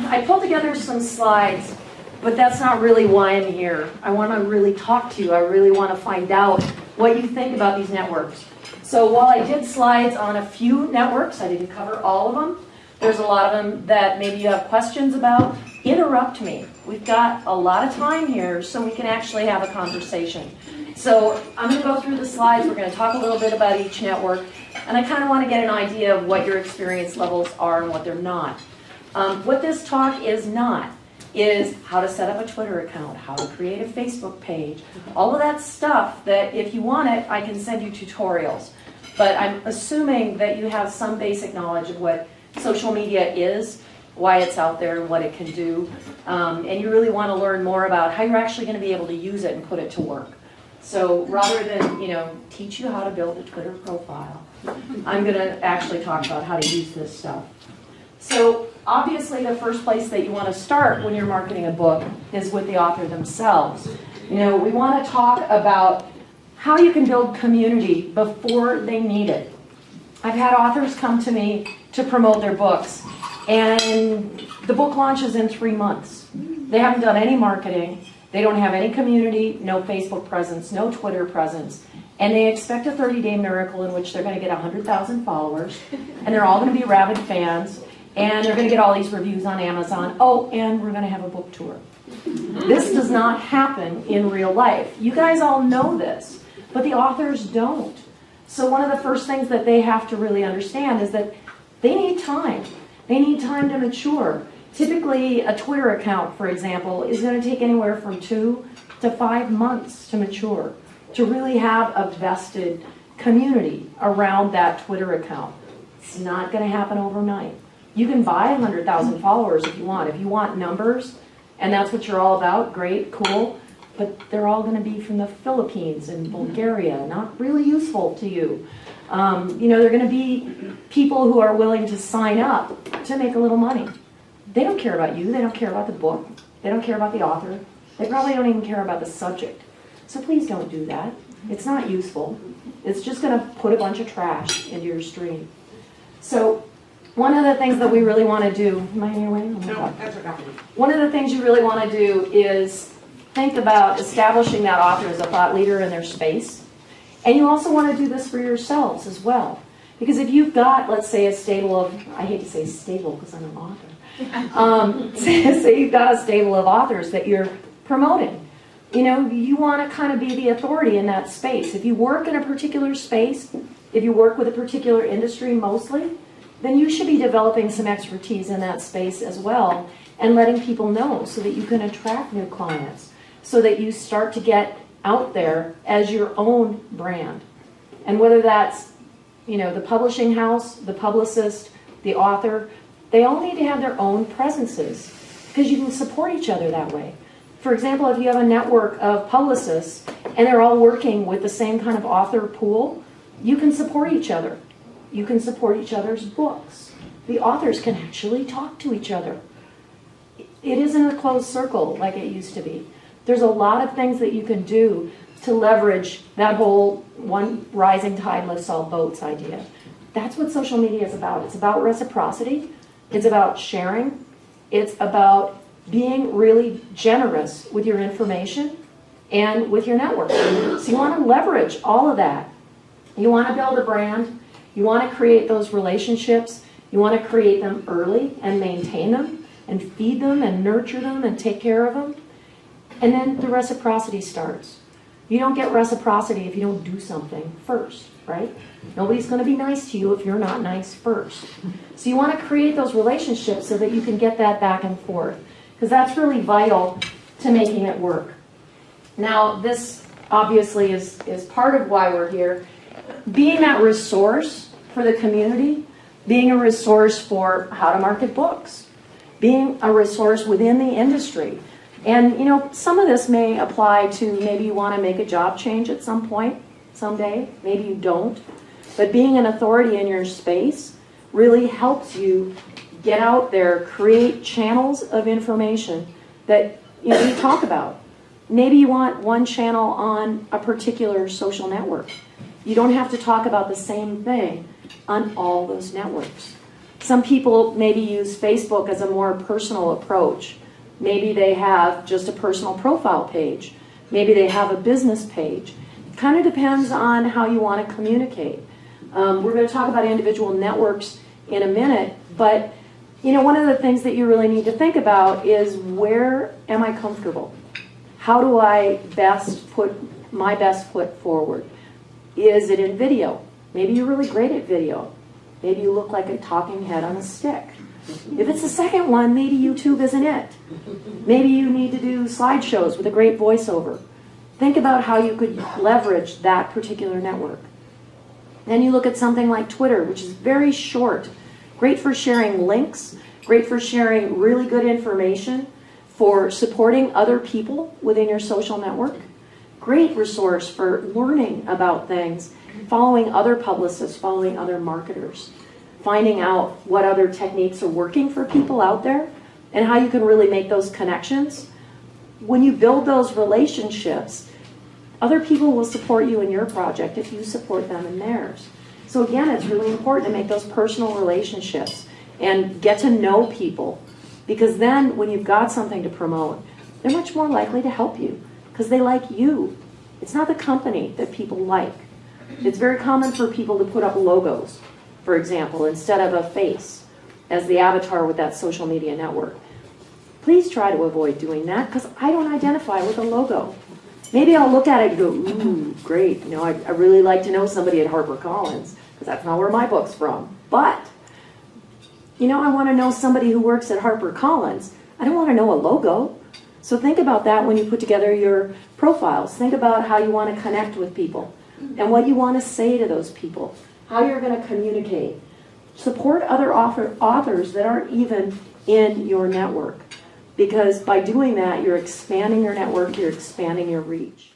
I pulled together some slides, but that's not really why I'm here. I want to really talk to you. I really want to find out what you think about these networks. So while I did slides on a few networks, I didn't cover all of them. There's a lot of them that maybe you have questions about. Interrupt me. We've got a lot of time here, so we can actually have a conversation. So I'm going to go through the slides. We're going to talk a little bit about each network. And I kind of want to get an idea of what your experience levels are and what they're not. What this talk is not is how to set up a Twitter account, how to create a Facebook page, all of that stuff that if you want it, I can send you tutorials. But I'm assuming that you have some basic knowledge of what social media is, why it's out there and what it can do. And you really want to learn more about how you're actually going to be able to use it and put it to work. So rather than, teach you how to build a Twitter profile, I'm going to actually talk about how to use this stuff. So obviously the first place that you want to start when you're marketing a book is with the author themselves. We want to talk about how you can build community before they need it. I've had authors come to me to promote their books, and the book launches in 3 months. They haven't done any marketing. They don't have any community, no Facebook presence, no Twitter presence, and they expect a 30-day miracle in which they're going to get 100,000 followers, and they're all going to be rabid fans, and they're going to get all these reviews on Amazon. Oh, and we're going to have a book tour. This does not happen in real life. You guys all know this, but the authors don't. So one of the first things that they have to really understand is that they need time. They need time to mature. Typically, a Twitter account, for example, is going to take anywhere from 2 to 5 months to mature, to really have a vested community around that Twitter account. It's not going to happen overnight. You can buy 100,000 followers if you want. If you want numbers, and that's what you're all about, great, cool, but they're all going to be from the Philippines and Bulgaria, not really useful to you. They're going to be people who are willing to sign up to make a little money. They don't care about you. They don't care about the book. They don't care about the author. They probably don't even care about the subject. So please don't do that. It's not useful. It's just going to put a bunch of trash into your stream. So one of the things that we really want to do, am I in your way? No, that's okay. One of the things you really want to do is think about establishing that author as a thought leader in their space. And you also want to do this for yourselves as well. Because if you've got, let's say, a stable of, I hate to say stable because I'm an author. Say you've got a stable of authors that you're promoting. You want to kind of be the authority in that space. If you work in a particular space, if you work with a particular industry mostly, then you should be developing some expertise in that space as well and letting people know so that you can attract new clients, so that you start to get out there as your own brand. And whether that's, the publishing house, the publicist, the author, they all need to have their own presences because you can support each other that way. For example, if you have a network of publicists and they're all working with the same kind of author pool, you can support each other. You can support each other's books. The authors can actually talk to each other. It isn't a closed circle like it used to be. There's a lot of things that you can do to leverage that whole one rising tide lifts all boats idea. That's what social media is about. It's about reciprocity. It's about sharing. It's about being really generous with your information and with your network. So you want to leverage all of that. You want to build a brand. You want to create those relationships. You want to create them early and maintain them and feed them and nurture them and take care of them. And then the reciprocity starts. You don't get reciprocity if you don't do something first, right? Nobody's going to be nice to you if you're not nice first. So you want to create those relationships so that you can get that back and forth, because that's really vital to making it work. Now, this obviously is part of why we're here. Being that resource for the community, being a resource for how to market books, being a resource within the industry. And, some of this may apply to maybe you want to make a job change at some point, someday. Maybe you don't. But being an authority in your space really helps you get out there, create channels of information that you talk about. Maybe you want one channel on a particular social network. You don't have to talk about the same thing on all those networks. Some people maybe use Facebook as a more personal approach. Maybe they have just a personal profile page. Maybe they have a business page. It kind of depends on how you want to communicate. We're going to talk about individual networks in a minute, but you know, one of the things that you really need to think about is, where am I comfortable? How do I best put my best foot forward? Is it in video? Maybe you're really great at video. Maybe you look like a talking head on a stick. If it's the second one, maybe YouTube isn't it. Maybe you need to do slideshows with a great voiceover. Think about how you could leverage that particular network. Then you look at something like Twitter, which is very short, great for sharing links, great for sharing really good information, for supporting other people within your social network. Great resource for learning about things, following other publicists, following other marketers, finding out what other techniques are working for people out there, and how you can really make those connections. When you build those relationships, other people will support you in your project if you support them in theirs. So again, it's really important to make those personal relationships and get to know people, because then when you've got something to promote, they're much more likely to help you because they like you. It's not the company that people like. It's very common for people to put up logos, for example, instead of a face as the avatar with that social media network. Please try to avoid doing that, because I don't identify with a logo. Maybe I'll look at it and go, ooh, great. You know, I really like to know somebody at HarperCollins, because that's not where my book's from. But, you know, I want to know somebody who works at HarperCollins. I don't want to know a logo. So think about that when you put together your profiles. Think about how you want to connect with people and what you want to say to those people, how you're going to communicate. Support other authors that aren't even in your network, because by doing that, you're expanding your network, you're expanding your reach.